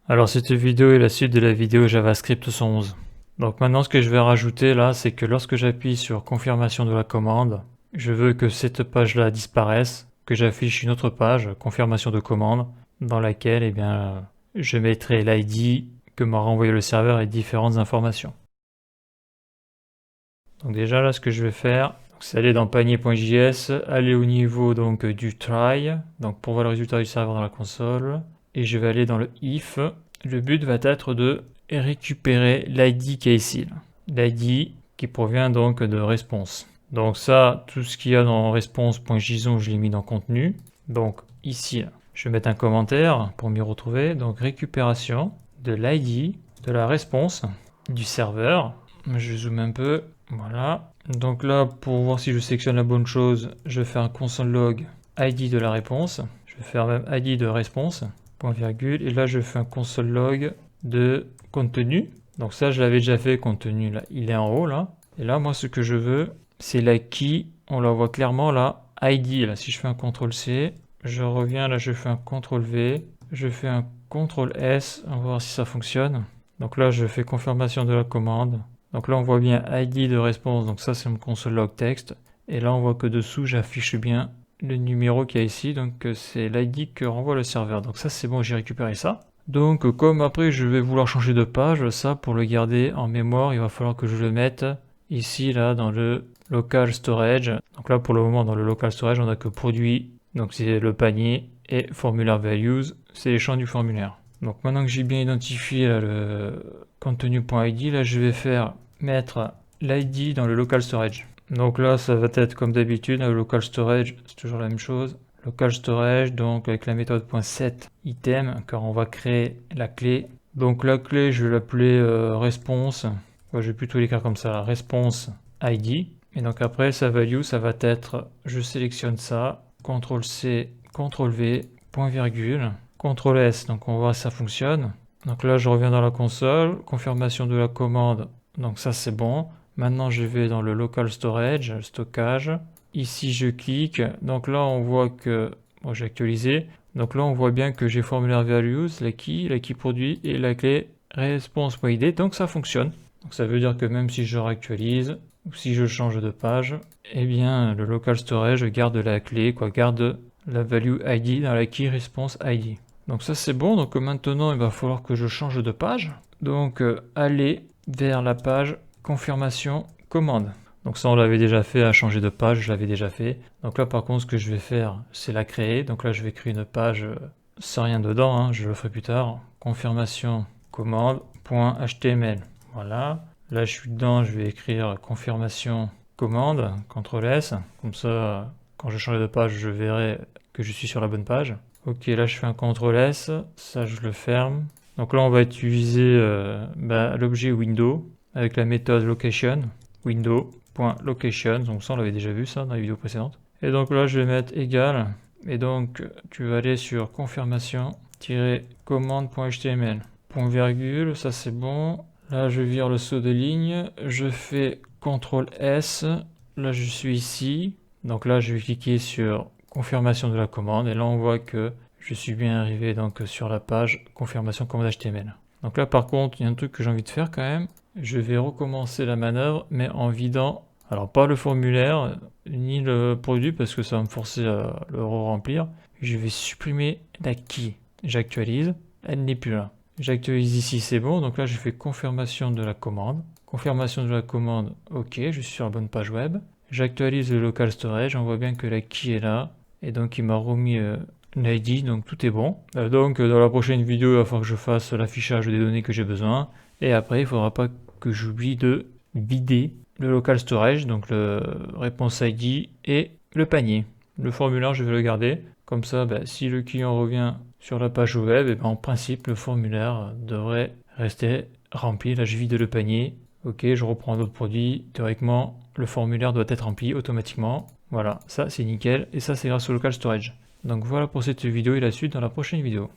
Alors cette vidéo est la suite de la vidéo JavaScript 111. Donc maintenant ce que je vais rajouter là, c'est que lorsque j'appuie sur confirmation de la commande, je veux que cette page-là disparaisse, que j'affiche une autre page, confirmation de commande, dans laquelle je mettrai l'ID que m'a renvoyé le serveur et différentes informations. Donc déjà là ce que je vais faire, c'est aller dans panier.js, aller au niveau donc du try, donc pour voir le résultat du serveur dans la console, et je vais aller dans le if. Le but va être de récupérer l'ID qui est ici, l'ID qui provient donc de response. Donc ça, tout ce qu'il y a dans response.json, je l'ai mis dans contenu. Donc ici, je vais mettre un commentaire pour m'y retrouver. Donc récupération de l'ID de la response du serveur. Je zoome un peu. Voilà. Donc là, pour voir si je sélectionne la bonne chose, je fais un console log ID de la réponse. Je vais faire même ID de response, point virgule. Et là, je fais un console log de contenu. Donc ça, je l'avais déjà fait, contenu, là, il est en haut, là. Et là, moi, ce que je veux, c'est la key. On la voit clairement, là, ID. Là, si je fais un CTRL-C, je reviens, là, je fais un CTRL-V. Je fais un CTRL-S. On va voir si ça fonctionne. Donc là, je fais confirmation de la commande. Donc là, on voit bien ID de response, donc ça c'est mon console log texte. Et là, on voit que dessous, j'affiche bien le numéro qu'il y a ici, donc c'est l'ID que renvoie le serveur. Donc ça c'est bon, j'ai récupéré ça. Donc comme après je vais vouloir changer de page, ça pour le garder en mémoire, il va falloir que je le mette ici, là, dans le local storage. Donc là, pour le moment, dans le local storage, on n'a que produit, donc c'est le panier, et formulaire values, c'est les champs du formulaire. Donc maintenant que j'ai bien identifié là, le contenu.id, là je vais mettre l'ID dans le local storage. Donc là ça va être comme d'habitude, le local storage c'est toujours la même chose. Local storage, donc avec la méthode .set item, car on va créer la clé. Donc la clé je vais l'appeler response, je vais plutôt l'écrire comme ça, response ID. Et donc après sa value ça va être, je sélectionne ça, CTRL C, CTRL V, point virgule. CTRL S, donc on voit si ça fonctionne. Donc là je reviens dans la console, confirmation de la commande, donc ça c'est bon. Maintenant je vais dans le local storage, stockage. Ici je clique, donc là on voit que, bon, j'ai actualisé. Donc là on voit bien que j'ai formulaire values, la key produit et la clé response.id, donc ça fonctionne. Donc ça veut dire que même si je réactualise, ou si je change de page, eh bien le local storage garde la clé, garde la value ID dans la key response ID. Donc ça c'est bon, donc maintenant il va falloir que je change de page. Donc aller vers la page confirmation commande. Donc ça on l'avait déjà fait, à changer de page, je l'avais déjà fait. Donc là par contre ce que je vais faire c'est la créer. Donc là je vais créer une page sans rien dedans, hein, je le ferai plus tard. Confirmation commande.html. Voilà. Là je suis dedans, je vais écrire confirmation commande, CTRL S. Comme ça quand je change de page je verrai que je suis sur la bonne page. Ok, là je fais un CTRL S, ça je le ferme. Donc là on va utiliser l'objet window avec la méthode location, window.location, donc ça on l'avait déjà vu ça dans la vidéo précédente. Et donc là je vais mettre égal, et donc tu vas aller sur confirmation-commande.html, point virgule, ça c'est bon. Là je vire le saut de ligne, je fais CTRL S, là je suis ici, donc là je vais cliquer sur confirmation de la commande, et là on voit que je suis bien arrivé donc sur la page confirmation commande HTML. Donc là par contre il y a un truc que j'ai envie de faire quand même, je vais recommencer la manœuvre mais en vidant, alors pas le formulaire ni le produit parce que ça va me forcer à le remplir. Je vais supprimer la key, j'actualise, elle n'est plus là. J'actualise ici, c'est bon, donc là je fais confirmation de la commande. Confirmation de la commande, ok, je suis sur la bonne page web. J'actualise le local storage, on voit bien que la key est là. Et donc il m'a remis l'ID, donc tout est bon. Donc dans la prochaine vidéo, il va falloir que je fasse l'affichage des données que j'ai besoin. Et après, il ne faudra pas que j'oublie de vider le local storage, donc le réponse ID et le panier. Le formulaire, je vais le garder. Comme ça, si le client revient sur la page web, en principe, le formulaire devrait rester rempli. Là, je vide le panier. Ok, je reprends d'autres produits. Théoriquement, le formulaire doit être rempli automatiquement. Voilà, ça c'est nickel. Et ça c'est grâce au local storage. Donc voilà pour cette vidéo et la suite dans la prochaine vidéo.